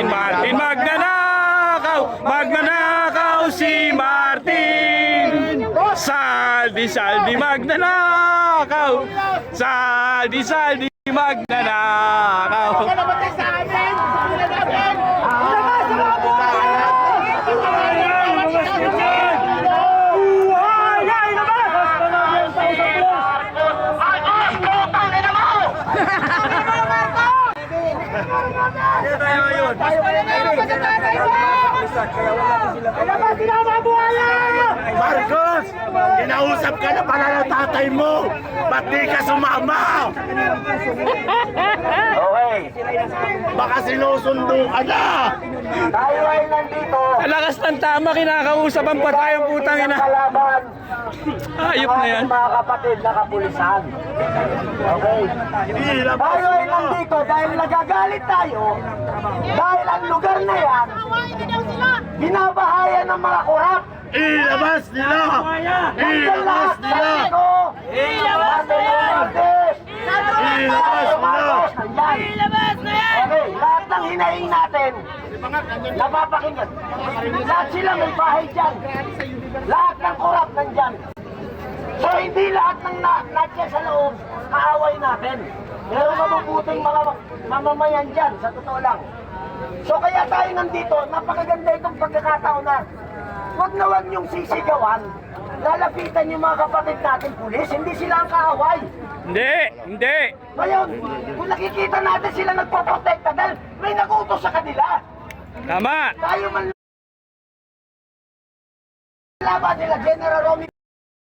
Martin, magnanakaw, magnanakaw si Martin. Saldi, magnanakaw. Saldi, magnanakaw. Marcos, kinausap ka na pala ng tatay mo. Ba't di ka sumama? Okay. Baka sinusundo ka na. Tayo ay nandito. Sa lakas ng tama, kinakausap ang patay ang putang ina. Kalaban. Ayop na yan. Mga kapatid na kapulisan. Okay. Tayo ay nandito dahil nagagalit tayo. Dahil ang lugar na yan, binabahayan ng mga korap. Ilabas nila! Ilabas nila! Ilabas nila! Ilabas na yan! Okay, lahat ng hinaing natin, napapakinggan. Lahat sila may bahay dyan. Lahat ng korap nandyan. So hindi lahat ng natya sa loob, kaaway natin. Meron mabubuting mga mamamayan dyan, sa totoo lang. So kaya tayo nandito, napakaganda itong pagkakataon na wag na wag niyong sisigawan. Lalapitan yung mga kapatid natin pulis, hindi sila ang kaaway. Hindi. Ngayon, kung nakikita natin sila nagpoprotekta dahil may nagutos sa kanila. Tama. Tayo man laban nila, General Romy